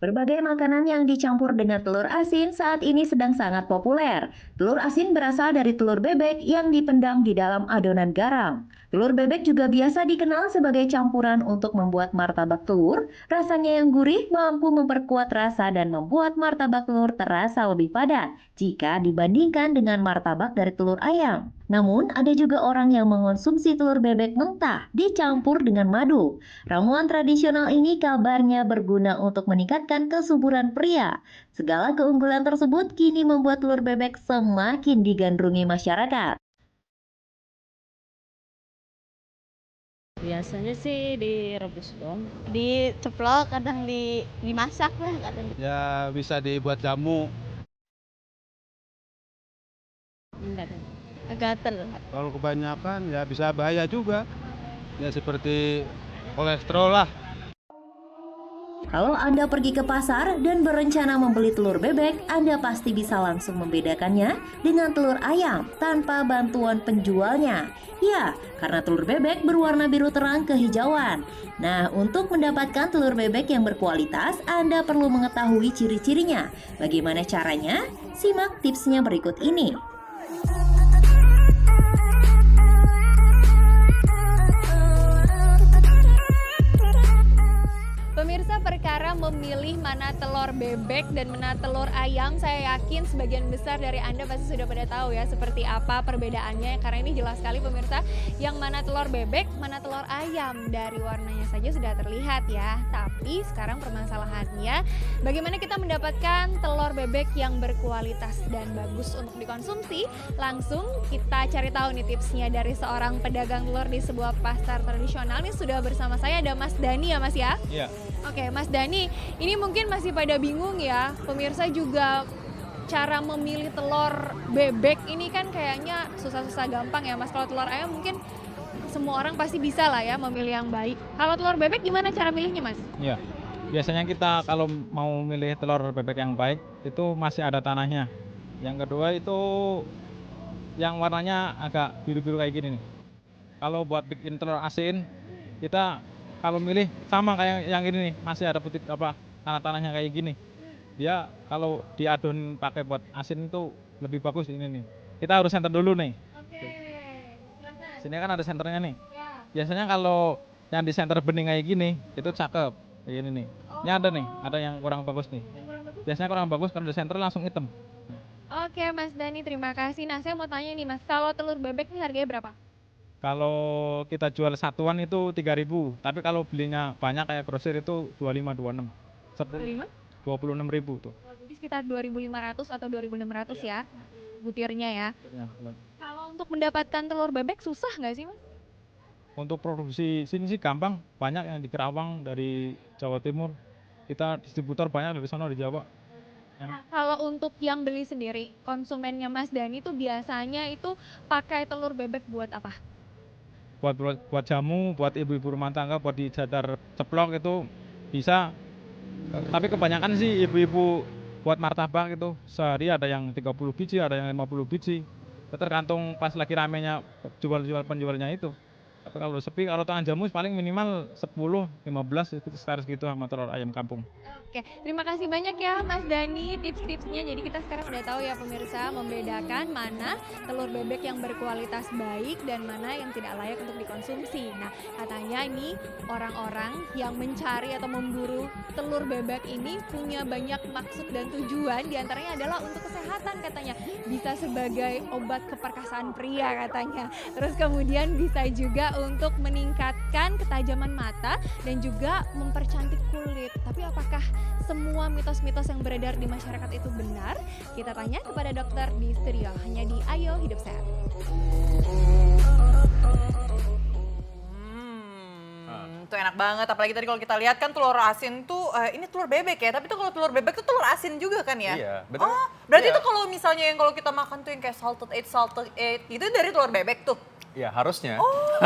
Berbagai makanan yang dicampur dengan telur asin saat ini sedang sangat populer. Telur asin berasal dari telur bebek yang dipendam di dalam adonan garam. Telur bebek juga biasa dikenal sebagai campuran untuk membuat martabak telur. Rasanya yang gurih mampu memperkuat rasa dan membuat martabak telur terasa lebih padat jika dibandingkan dengan martabak dari telur ayam. Namun, ada juga orang yang mengonsumsi telur bebek mentah dicampur dengan madu. Ramuan tradisional ini kabarnya berguna untuk meningkatkan kesuburan pria. Segala keunggulan tersebut kini membuat telur bebek semakin digandrungi masyarakat. Biasanya sih direbus dong. Diceplok, kadang dimasak lah, kadang Ya bisa dibuat jamu. enggak deh. Gatel. Kalau kebanyakan ya bisa bahaya juga. Ya seperti kolesterol lah. Kalau Anda pergi ke pasar dan berencana membeli telur bebek, Anda pasti bisa langsung membedakannya dengan telur ayam tanpa bantuan penjualnya. Ya, karena telur bebek berwarna biru terang kehijauan. Nah, untuk mendapatkan telur bebek yang berkualitas, Anda perlu mengetahui ciri-cirinya. Bagaimana caranya? Simak tipsnya berikut ini. Pemirsa, perkara memilih mana telur bebek dan mana telur ayam, saya yakin sebagian besar dari Anda pasti sudah pada tahu ya seperti apa perbedaannya. Karena ini jelas sekali pemirsa, yang mana telur bebek, mana telur ayam. Dari warnanya saja sudah terlihat ya. Tapi sekarang permasalahannya, bagaimana kita mendapatkan telur bebek yang berkualitas dan bagus untuk dikonsumsi? Langsung kita cari tahu nih tipsnya dari seorang pedagang telur di sebuah pasar tradisional. Ini sudah bersama saya ada Mas Dani ya Mas ya? Iya. Oke, Mas Dani, ini mungkin masih pada bingung ya. Pemirsa juga cara memilih telur bebek ini kan kayaknya susah-susah gampang ya, Mas. Kalau telur ayam mungkin semua orang pasti bisa lah ya memilih yang baik. Kalau telur bebek gimana cara milihnya, Mas? Iya, biasanya kita kalau mau milih telur bebek yang baik itu masih ada tanahnya. Yang kedua itu yang warnanya agak biru-biru kayak gini nih. Kalau buat bikin telur asin, kita kalau milih sama kayak yang ini nih, masih ada putih apa tanah-tanahnya kayak gini. Dia kalau diadon pakai buat asin itu lebih bagus ini nih. Kita harus center dulu nih. Oke. Sini kan ada senternya nih. Biasanya kalau yang di center bening kayak gini, itu cakep. Kayak gini nih. Ini ada nih, ada yang kurang bagus nih. Biasanya kurang bagus kalau di center langsung hitam. Oke, Mas Dani, terima kasih. Nah, saya mau tanya nih, Mas, kalau telur bebek ini harganya berapa? Kalau kita jual satuan itu 3.000, tapi kalau belinya banyak kayak grosir itu 25 26. 25? 26.000 tuh. Jadi sekitar 2.500 atau 2.600 ya butirnya ya. Kalau untuk mendapatkan telur bebek susah nggak sih, Mas? Untuk produksi sini sih gampang, banyak yang di Kerawang dari Jawa Timur. Kita distributor banyak dari sana di Jawa. Nah, kalau untuk yang beli sendiri, konsumennya Mas Dani tuh biasanya itu pakai telur bebek buat apa? Buat jamu, buat ibu-ibu rumah tangga, buat di jadar ceplok itu bisa. Tapi kebanyakan sih ibu-ibu buat martabak itu sehari ada yang 30 biji, ada yang 50 biji. Tergantung pas lagi ramenya jual-jual penjualnya itu. Tapi kalau sepi, kalau tangan jamu paling minimal 10, 15 itu sekitar segitu sama telur ayam kampung. Oke, terima kasih banyak ya Mas Dani tips-tipsnya. Jadi kita sekarang udah tahu ya pemirsa membedakan mana telur bebek yang berkualitas baik dan mana yang tidak layak untuk dikonsumsi. Nah, katanya ini orang-orang yang mencari atau memburu telur bebek ini punya banyak maksud dan tujuan. Di antaranya adalah untuk kesehatan katanya. Bisa sebagai obat keperkasaan pria katanya. Terus kemudian bisa juga untuk meningkatkan ketajaman mata dan juga mempercantik kulit. Tapi apakah semua mitos-mitos yang beredar di masyarakat itu benar? Kita tanya kepada dokter di studio, hanya di Ayo Hidup Sehat. Itu enak banget, apalagi tadi kalau kita lihat kan telur asin tuh, ini telur bebek ya, tapi tuh kalau telur bebek tuh telur asin juga kan ya? Iya, betul. Oh, berarti Iya. itu kalau misalnya yang kalau kita makan tuh yang kayak salted egg, itu dari telur bebek tuh? Iya, harusnya. Oh,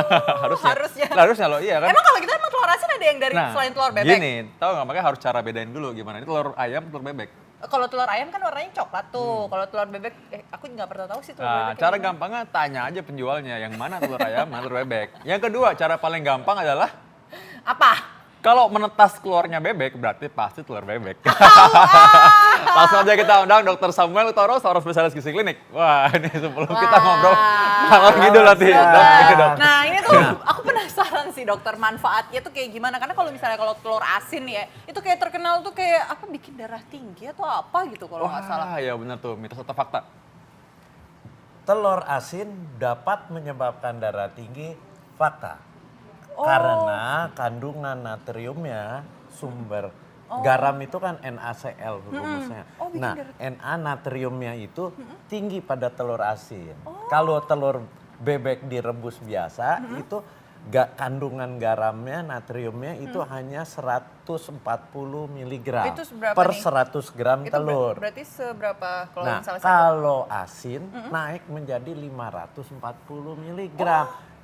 harusnya. Lah, harusnya loh, iya kan? Emang kalau kita emang telur asin ada yang dari selain telur bebek? Gini, tahu nggak, makanya harus cara bedain dulu gimana. Ini telur ayam, telur bebek. Kalau telur ayam kan warnanya coklat tuh, kalau telur bebek, aku nggak pernah tahu sih telur Nah, bebek. cara yang mana. gampangnya tanya aja penjualnya, yang mana telur ayam, mana telur bebek. Yang kedua, cara paling gampang adalah Apa? Kalau menetas keluarnya bebek, berarti pasti telur bebek. Langsung aja kita undang Dr. Samuel Utoro, seorang spesialis gizi klinik. Wah, ini sebelum kita ngobrol, ngalor ngidul nanti. Nah ini tuh aku penasaran sih dokter, manfaatnya tuh kayak gimana? Karena kalau misalnya kalau telur asin ya, itu kayak terkenal tuh kayak apa, bikin darah tinggi atau apa gitu kalau nggak salah. Wah, ya benar tuh, mitos atau fakta? Telur asin dapat menyebabkan darah tinggi, fakta. Karena kandungan natriumnya, sumber garam itu kan NaCl rumusnya. Nah, Na natriumnya itu tinggi pada telur asin. Kalau telur bebek direbus biasa itu kandungan garamnya, natriumnya itu hanya 140 mg Itu seberapa per nih? 100 gram Itu telur. berarti seberapa kalau Nah, misalnya kalau asin naik menjadi 540 mg.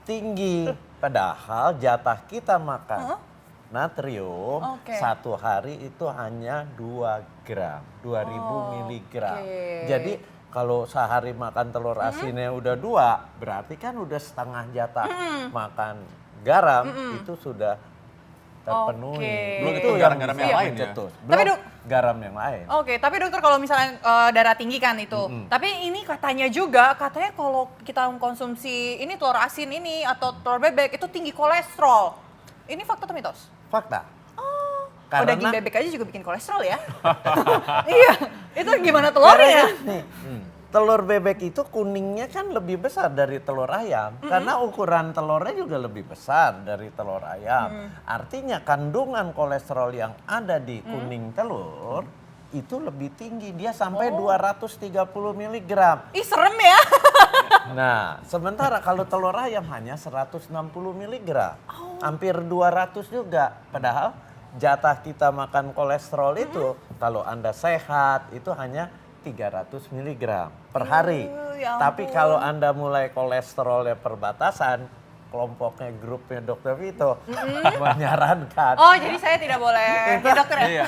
Tinggi. Padahal jatah kita makan natrium satu hari itu hanya 2 gram, 2000 mg. Jadi kalau sehari makan telur asinnya udah 2, berarti kan udah setengah jatah makan garam itu sudah terpenuhi. Belum Itu itu garam-garam yang lain ya? mencetus. Tapi, Belum Dok, garam yang lain. Oke, tapi dokter kalau misalnya darah tinggi kan itu, tapi ini katanya juga, katanya kalau kita mengkonsumsi ini telur asin ini atau telur bebek itu tinggi kolesterol. Ini fakta atau mitos? Fakta. Oh, Karena- daging bebek aja juga bikin kolesterol ya? Iya, itu gimana telurnya? Nih, telur bebek itu kuningnya kan lebih besar dari telur ayam. Karena ukuran telurnya juga lebih besar dari telur ayam. Artinya kandungan kolesterol yang ada di kuning telur itu lebih tinggi. Dia sampai 230 mg. Ih serem ya? Nah, sementara kalau telur ayam hanya 160 mg. Hampir 200 juga. Padahal jatah kita makan kolesterol itu kalau Anda sehat itu hanya 300 mg per hari. Ya Tapi ampun. kalau Anda mulai kolesterolnya perbatasan, kelompoknya grupnya Dr. Vito menyarankan. Oh jadi saya tidak boleh, ya dokter ya? Iya.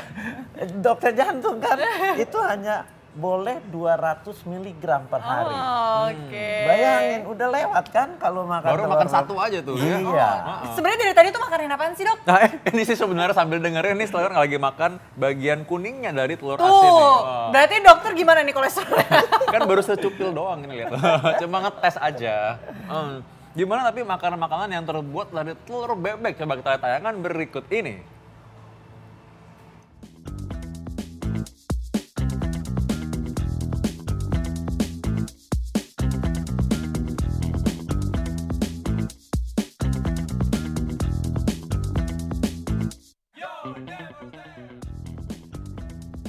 Dokter jantung kan itu hanya boleh 200 mg per hari. Oke. Bayangin udah lewat kan kalau makan Baru telur makan bebek. satu aja tuh. ya. Iya. Sebenarnya dari tadi tuh makanin apaan sih dok? Nah, ini sih sebenarnya sambil dengerin nih Slayer lagi makan bagian kuningnya dari telur Tuh, asin nih. Wah. berarti dokter gimana nih kolesterolnya? Kan baru secupil doang ini lihat. Cuma ngetes aja. Gimana tapi makanan-makanan yang terbuat dari telur bebek? Coba kita lihat tayangan berikut ini.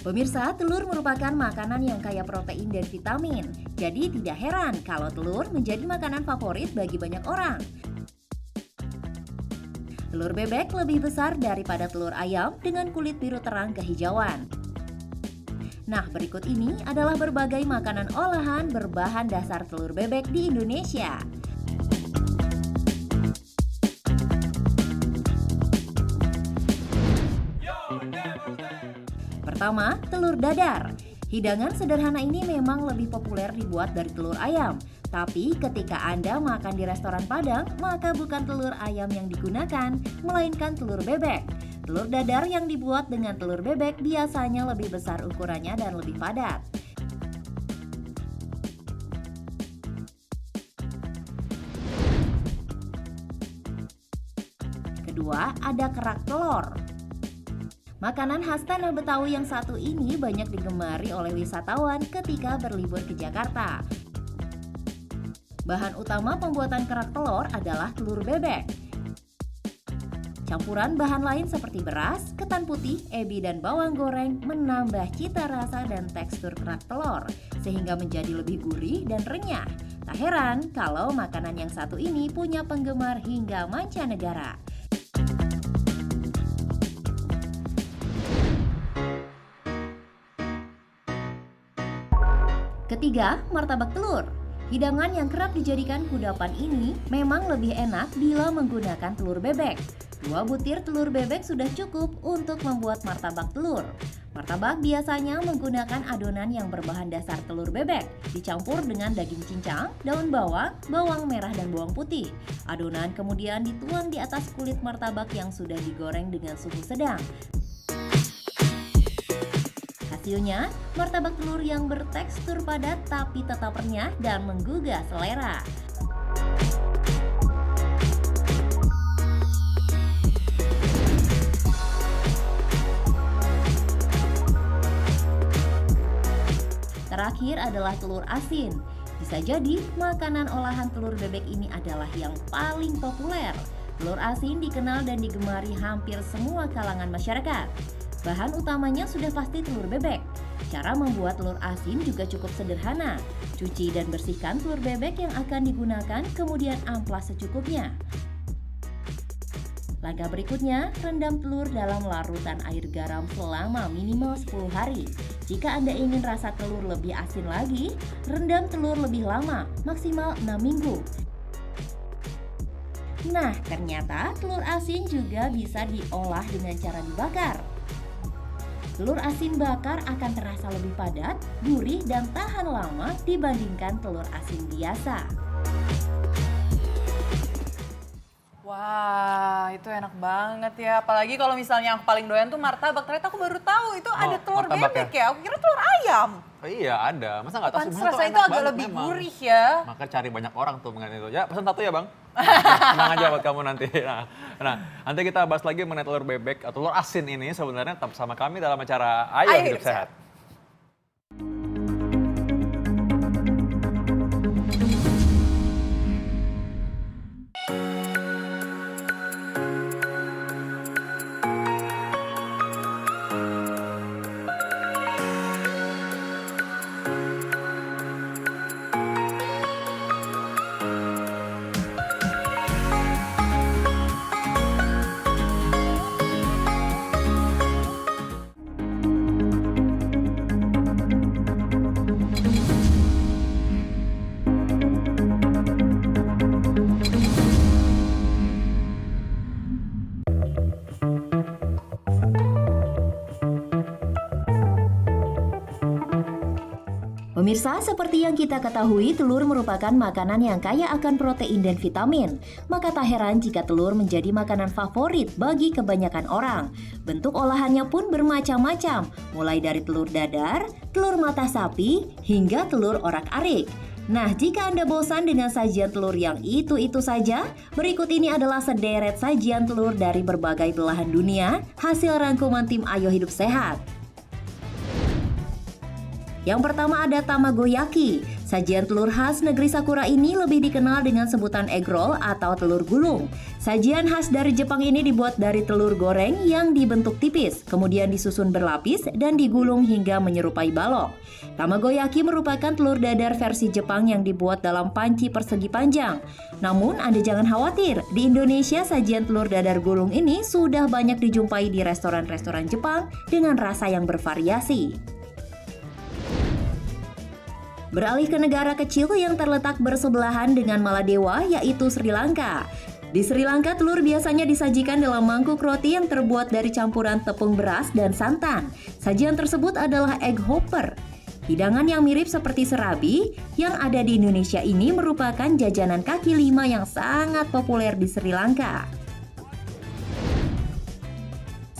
Pemirsa, telur merupakan makanan yang kaya protein dan vitamin. Jadi tidak heran kalau telur menjadi makanan favorit bagi banyak orang. Telur bebek lebih besar daripada telur ayam dengan kulit biru terang kehijauan. Nah, berikut ini adalah berbagai makanan olahan berbahan dasar telur bebek di Indonesia. Pertama, telur dadar. Hidangan sederhana ini memang lebih populer dibuat dari telur ayam. Tapi ketika Anda makan di restoran Padang, maka bukan telur ayam yang digunakan, melainkan telur bebek. Telur dadar yang dibuat dengan telur bebek biasanya lebih besar ukurannya dan lebih padat. Kedua, ada kerak telur. Makanan khas tanah Betawi yang satu ini banyak digemari oleh wisatawan ketika berlibur ke Jakarta. Bahan utama pembuatan kerak telur adalah telur bebek. Campuran bahan lain seperti beras, ketan putih, ebi, dan bawang goreng menambah cita rasa dan tekstur kerak telur sehingga menjadi lebih gurih dan renyah. Tak heran kalau makanan yang satu ini punya penggemar hingga mancanegara. Ketiga, martabak telur. Hidangan yang kerap dijadikan kudapan ini memang lebih enak bila menggunakan telur bebek. 2 butir telur bebek sudah cukup untuk membuat martabak telur. Martabak biasanya menggunakan adonan yang berbahan dasar telur bebek, dicampur dengan daging cincang, daun bawang, bawang merah dan bawang putih. Adonan kemudian dituang di atas kulit martabak yang sudah digoreng dengan suhu sedang. Hasilnya, martabak telur yang bertekstur padat tapi tetap renyah dan menggugah selera. Terakhir adalah telur asin. Bisa jadi makanan olahan telur bebek ini adalah yang paling populer. Telur asin dikenal dan digemari hampir semua kalangan masyarakat. Bahan utamanya sudah pasti telur bebek. Cara membuat telur asin juga cukup sederhana. Cuci dan bersihkan telur bebek yang akan digunakan, kemudian amplas secukupnya. Langkah berikutnya, rendam telur dalam larutan air garam selama minimal 10 hari. Jika Anda ingin rasa telur lebih asin lagi, rendam telur lebih lama, maksimal 6 minggu. Nah, ternyata telur asin juga bisa diolah dengan cara dibakar. Telur asin bakar akan terasa lebih padat, gurih, dan tahan lama dibandingkan telur asin biasa. Wah, itu enak banget ya. Apalagi kalau misalnya yang paling doyan tuh martabak. Ternyata aku baru tahu itu ada telur bebek ya. Aku kira telur ayam. Oh iya ada, masa nggak tahu Pantes sebenarnya tuh rasanya itu enak agak banget lebih memang. gurih ya. Maka cari banyak orang tuh mengenai itu. Ya pesan satu ya bang. Tenang aja buat kamu nanti. Nah, nanti kita bahas lagi mengenai telur bebek atau telur asin ini sebenarnya tetap sama kami dalam acara Ayo Hidup Sehat. Pemirsa, seperti yang kita ketahui, telur merupakan makanan yang kaya akan protein dan vitamin. Maka tak heran jika telur menjadi makanan favorit bagi kebanyakan orang. Bentuk olahannya pun bermacam-macam, mulai dari telur dadar, telur mata sapi, hingga telur orak-arik. Nah, jika Anda bosan dengan sajian telur yang itu-itu saja, berikut ini adalah sederet sajian telur dari berbagai belahan dunia, hasil rangkuman tim Ayo Hidup Sehat. Yang pertama ada tamagoyaki. Sajian telur khas negeri Sakura ini lebih dikenal dengan sebutan egg roll atau telur gulung. Sajian khas dari Jepang ini dibuat dari telur goreng yang dibentuk tipis, kemudian disusun berlapis dan digulung hingga menyerupai balok. Tamagoyaki merupakan telur dadar versi Jepang yang dibuat dalam panci persegi panjang. Namun Anda jangan khawatir, di Indonesia sajian telur dadar gulung ini sudah banyak dijumpai di restoran-restoran Jepang dengan rasa yang bervariasi. Beralih ke negara kecil yang terletak bersebelahan dengan Maladewa, yaitu Sri Lanka. Di Sri Lanka, telur biasanya disajikan dalam mangkuk roti yang terbuat dari campuran tepung beras dan santan. Sajian tersebut adalah egg hopper. Hidangan yang mirip seperti serabi yang ada di Indonesia ini merupakan jajanan kaki lima yang sangat populer di Sri Lanka.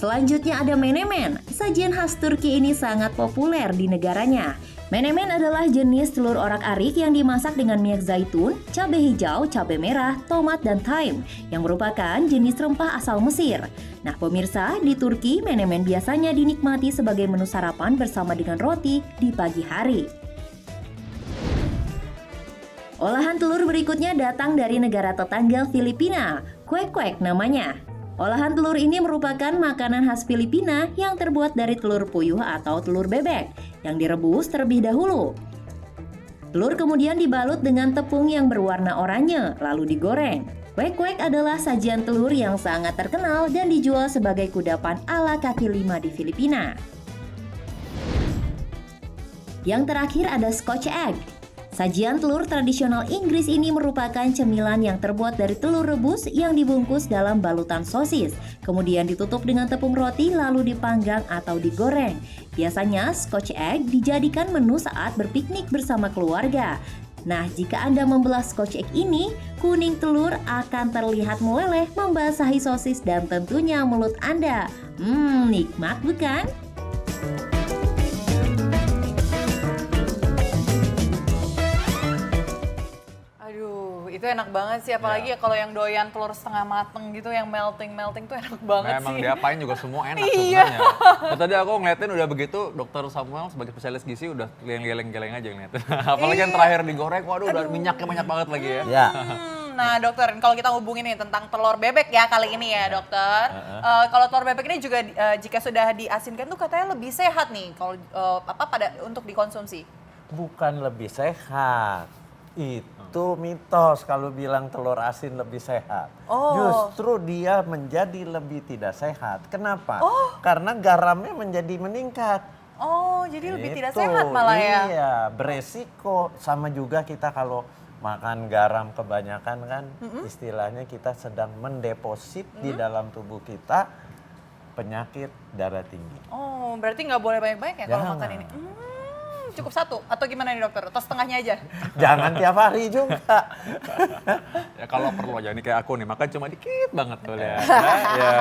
Selanjutnya ada menemen. Sajian khas Turki ini sangat populer di negaranya. Menemen adalah jenis telur orak-arik yang dimasak dengan minyak zaitun, cabai hijau, cabai merah, tomat, dan thyme, yang merupakan jenis rempah asal Mesir. Nah pemirsa, di Turki menemen biasanya dinikmati sebagai menu sarapan bersama dengan roti di pagi hari. Olahan telur berikutnya datang dari negara tetangga Filipina, kuek-kuek namanya. Olahan telur ini merupakan makanan khas Filipina yang terbuat dari telur puyuh atau telur bebek yang direbus terlebih dahulu. Telur kemudian dibalut dengan tepung yang berwarna oranye, lalu digoreng. Kuek-kuek adalah sajian telur yang sangat terkenal dan dijual sebagai kudapan ala kaki lima di Filipina. Yang terakhir ada Scotch egg. Sajian telur tradisional Inggris ini merupakan cemilan yang terbuat dari telur rebus yang dibungkus dalam balutan sosis, kemudian ditutup dengan tepung roti lalu dipanggang atau digoreng. Biasanya Scotch egg dijadikan menu saat berpiknik bersama keluarga. Nah, jika Anda membelah Scotch egg ini, kuning telur akan terlihat meleleh membasahi sosis dan tentunya mulut Anda. Nikmat bukan? Aduh, itu enak banget sih, apalagi ya kalau yang doyan telur setengah mateng gitu, yang melting tuh enak banget Memang sih. diapain juga semua enak Iya. sebenarnya. Nah, tadi aku ngeliatin udah begitu, Dokter Samuel sebagai spesialis gizi udah geleng-geleng aja ngeliatin. Apalagi yang terakhir digoreng, waduh udah minyaknya banyak banget lagi ya. Ya. Nah dokter, kalau kita hubungin nih tentang telur bebek ya kali ini ya dokter. Kalau telur bebek ini juga jika sudah diasinkan tuh katanya lebih sehat nih kalau untuk dikonsumsi. Bukan lebih sehat. Itu mitos kalau bilang telur asin lebih sehat. Oh. Justru dia menjadi lebih tidak sehat. Kenapa? Karena garamnya menjadi meningkat. Oh, jadi lebih tidak Itu, sehat malah ya. Iya, beresiko. Sama juga kita kalau makan garam kebanyakan kan, istilahnya kita sedang mendeposit di dalam tubuh kita penyakit darah tinggi. Oh, berarti nggak boleh banyak-banyak ya kalau Jangan. makan ini. Cukup satu atau gimana nih dokter? Atau setengahnya aja? Jangan tiap hari juga. Ya kalau perlu aja nih kayak aku nih, makan cuma dikit banget tuh ya. Ya,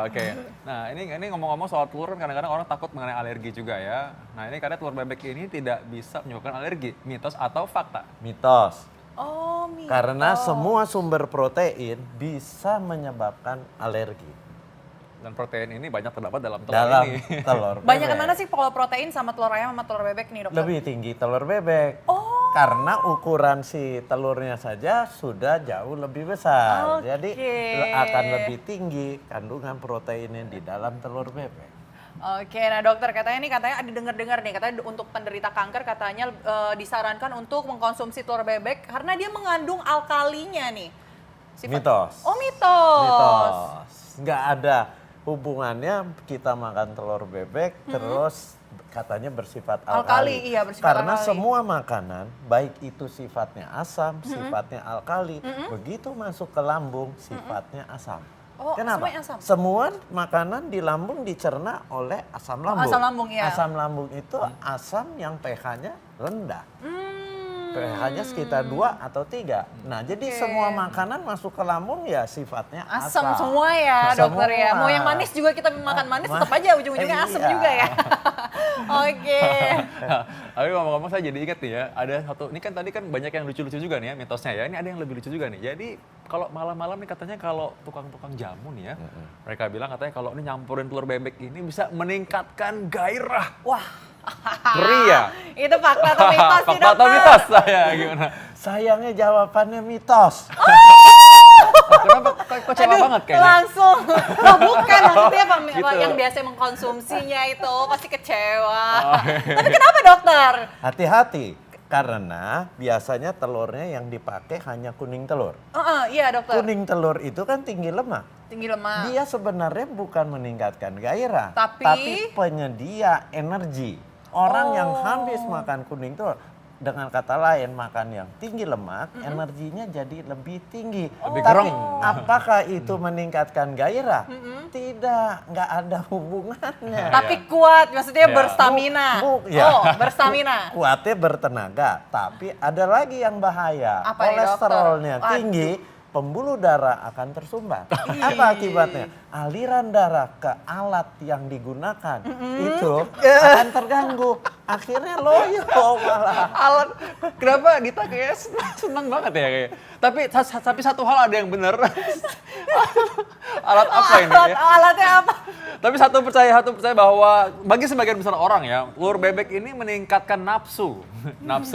oke. Nah, ini ngomong-ngomong soal telur kan kadang-kadang orang takut mengenai alergi juga ya. Nah, ini karena telur bebek ini tidak bisa menyebabkan alergi. Mitos atau fakta? Mitos. Oh, mitos. Karena semua sumber protein bisa menyebabkan alergi. Dan protein ini banyak terdapat dalam telur Dalam ini. telur bebek. Banyak mana sih kalau protein sama telur ayam sama telur bebek nih dokter? Lebih tinggi telur bebek. Oh. Karena ukuran si telurnya saja sudah jauh lebih besar. Oke. Jadi akan lebih tinggi kandungan proteinnya di dalam telur bebek. Oke, nah dokter katanya ada dengar-dengar nih katanya untuk penderita kanker katanya disarankan untuk mengkonsumsi telur bebek karena dia mengandung alkalinya nih. Mitos. Oh mitos. Mitos. Nggak ada hubungannya kita makan telur bebek terus katanya bersifat alkali. Iya, bersifat Karena alkali. semua makanan baik itu sifatnya asam, sifatnya alkali, begitu masuk ke lambung sifatnya asam. Oh, Kenapa? semuanya asam? Semua makanan di lambung dicerna oleh asam lambung. Asam lambung, ya. Asam lambung itu asam yang pH-nya rendah. pH-nya sekitar 2 atau 3. Nah, jadi semua makanan masuk ke lambung ya sifatnya Asam asam. semua ya dokter ya. Semua. Mau yang manis juga kita makan manis tetap aja ujung-ujungnya asam Iya. juga ya. Oke. Tapi ngomong-ngomong saya jadi ingat nih ya, ada satu, ini kan tadi kan banyak yang lucu-lucu juga nih ya mitosnya ya, ini ada yang lebih lucu juga nih. Jadi kalau malam-malam nih katanya kalau tukang-tukang jamu nih ya, mereka bilang katanya kalau ini nyampurin telur bebek ini bisa meningkatkan gairah Wah. pria. Itu fakta atau mitos nih Fakta atau dokter? mitos saya gimana? Sayangnya jawabannya mitos. Kenapa kok kecewa banget kayaknya? Langsung. Oh bukan, maksudnya Gitu. yang biasa mengkonsumsinya itu pasti kecewa. Oh, iya. Tapi kenapa dokter? Hati-hati karena biasanya telurnya yang dipakai hanya kuning telur. Iya dokter. Kuning telur itu kan tinggi lemak. Tinggi lemak. Dia sebenarnya bukan meningkatkan gairah, Tapi penyedia energi. Orang yang habis makan kuning telur, dengan kata lain makan yang tinggi lemak, energinya jadi lebih tinggi. Lebih Tapi gerong. apakah itu meningkatkan gairah? Tidak, nggak ada hubungannya. Tapi kuat, maksudnya Ya. berstamina. ya. Oh, berstamina. Kuatnya bertenaga, tapi ada lagi yang bahaya. Apa nih, Kolesterolnya dokter? tinggi, pembuluh darah akan tersumbat. Apa akibatnya? Aliran darah ke alat yang digunakan itu akan terganggu. Akhirnya loyo malah. Alat, kenapa Dita kayak senang banget ya kayak. Tapi satu hal ada yang benar. Alat apa ini ya? Alatnya apa? Tapi satu percaya bahwa bagi sebagian besar orang ya, telur bebek ini meningkatkan nafsu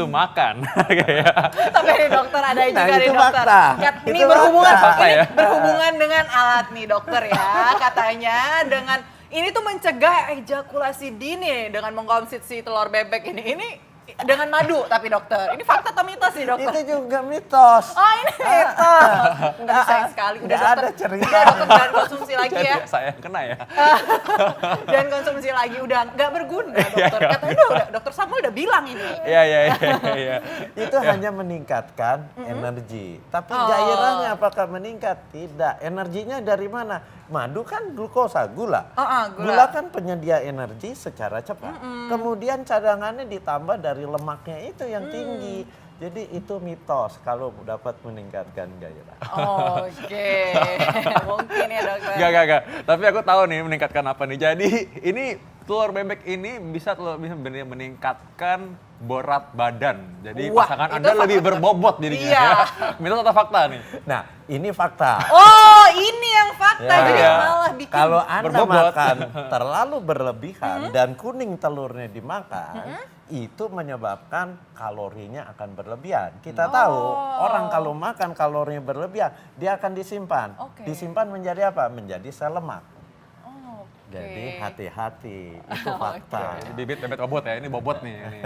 makan. Kayak. Tapi nih dokter ada Nah, juga nih itu dokter. fakta. Ini Itu berhubungan fakta. ini Ya. berhubungan dengan alat nih dokter ya. Katanya dengan ini tuh mencegah ejakulasi dini dengan mengkonsumsi telur bebek ini. Ini Dengan madu tapi dokter. Ini fakta atau mitos nih dokter? Itu juga mitos. Oh ini mitos. Enggak sayang sekali. Udah Nggak ada dokter. cerita. Udah dokter jangan konsumsi lagi ya. Jadi saya yang kena ya. Dan konsumsi lagi udah nggak berguna dokter. Katanya udah dokter Samuel udah bilang ini. Iya. Itu hanya meningkatkan energi. Tapi gairahnya apakah meningkat? Tidak. Energinya dari mana? Madu kan glukosa, gula. Gula kan penyedia energi secara cepat. Kemudian cadangannya ditambah dari lemaknya itu yang tinggi. Jadi itu mitos kalau dapat meningkatkan gairah. Oke. Mungkin ya dokter. Gak. Tapi aku tahu nih meningkatkan apa nih. Jadi ini telur bebek ini bisa meningkatkan berat badan. Jadi Wah, pasangan itu Anda fakta, lebih dokter. berbobot jadinya. Iya. Ya. Mitos atau fakta nih? Nah, ini fakta. Oh, ini yang fakta. Ya. Jadi Iya. malah bikin Kalau Anda berbobot. makan terlalu berlebihan dan kuning telurnya dimakan, itu menyebabkan kalorinya akan berlebihan. Kita tahu orang kalau makan kalorinya berlebihan, dia akan disimpan. Oke. Disimpan menjadi apa? Menjadi sel lemak. Oke. Jadi hati-hati, itu fakta. Ini bibit bebek bobot ya, ini bobot nih. Ini.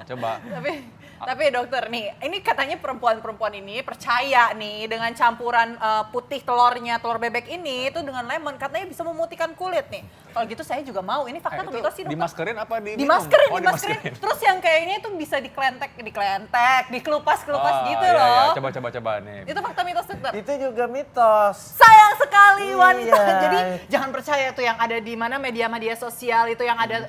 Coba. Tapi dokter nih, ini katanya perempuan-perempuan ini percaya nih dengan campuran putih telurnya, telur bebek ini itu dengan lemon katanya bisa memutihkan kulit nih. Kalau gitu saya juga mau. Ini fakta atau Itu mitos sih dokter? dimaskerin apa di Dimaskerin, Oh, dimaskerin. Terus yang kayaknya itu bisa dikelentek, dikelupas-kelupas Oh, gitu iya, loh. iya. Coba nih. Itu fakta mitos dokter? Itu juga mitos. Sayang sekali wanita. Iya. Jadi jangan percaya tuh yang ada di mana media-media sosial itu yang ada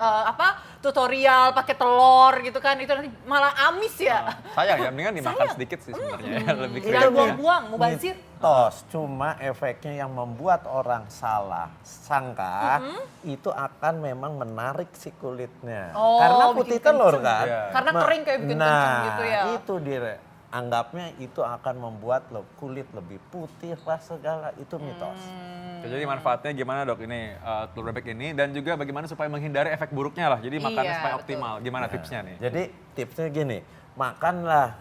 tutorial pakai telur gitu kan, itu nanti malah amis ya. Sayang ya, mendingan dimakan Sayang. sedikit sih sebenarnya. Lebih Jangan keren. buang-buang, mubazir. Mitos, cuma efeknya yang membuat orang salah sangka itu akan memang menarik si kulitnya. Oh, Karena bikin putih telur kenceng. kan. Iya. Karena kering kayak bikin kenceng gitu ya. Nah, itu dia. Anggapnya itu akan membuat kulit lebih putih lah segala, itu mitos. Jadi manfaatnya gimana dok ini telur bebek ini dan juga bagaimana supaya menghindari efek buruknya lah. Jadi makannya Iya, supaya betul. optimal. Gimana tipsnya nih? Jadi tipsnya gini, makanlah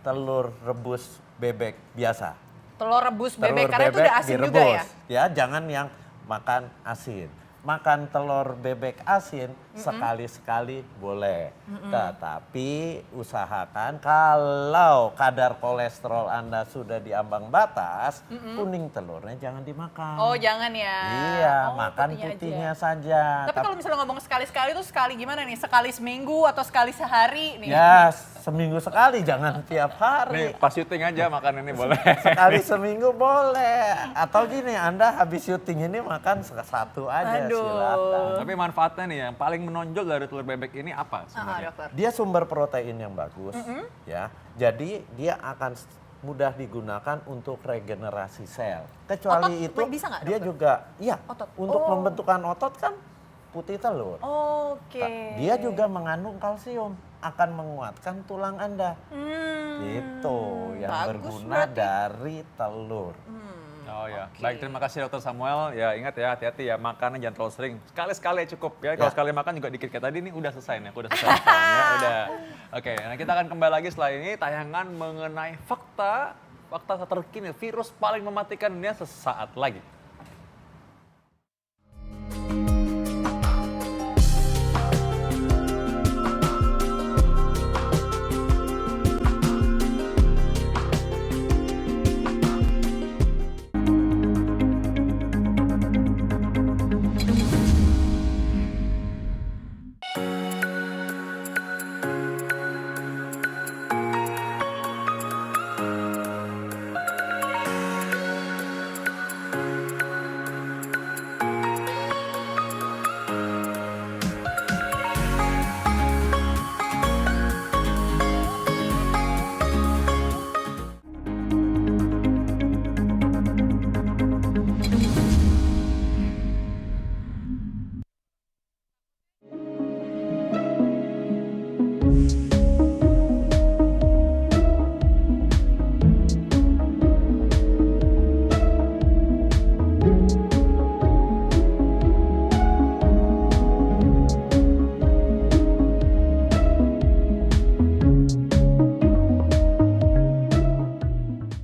telur rebus bebek biasa. Telur rebus bebek Telur karena itu udah asin juga ya. Ya, jangan yang makan asin. Makan telur bebek asin sekali-sekali boleh. Tetapi usahakan kalau kadar kolesterol Anda sudah di ambang batas, kuning telurnya jangan dimakan. Oh, jangan ya. Iya, Oh, makan putihnya putihnya aja. saja. Tapi kalau misalnya ngomong sekali-sekali itu sekali gimana nih? Sekali seminggu atau sekali sehari nih? Ya, seminggu sekali, jangan tiap hari. Nih pas syuting aja makan ini boleh. Sekali seminggu boleh. Atau gini, Anda habis syuting ini makan satu aja, Aduh. silakan. Tapi manfaatnya nih yang paling menonjol dari telur bebek ini apa sebenarnya? dokter. Dia sumber protein yang bagus, ya. Jadi dia akan mudah digunakan untuk regenerasi sel. Kecuali Otot itu bisa nggak, dia dokter? juga, iya, Otot. untuk Oh. pembentukan otot kan putih telur. Oke. Dia juga mengandung kalsium, akan menguatkan tulang Anda. Itu yang bagus berguna berarti. dari telur. Oh ya, baik terima kasih Dokter Samuel. Ya ingat ya hati-hati ya makannya jangan terlalu sering. Sekali-sekali cukup ya. Kalau sekali makan juga dikit kayak tadi nih udah selesai nih. Aku udah selesai makan, ya. Udah. Oke, nah kita akan kembali lagi setelah ini tayangan mengenai fakta terkini virus paling mematikan dunia sesaat lagi.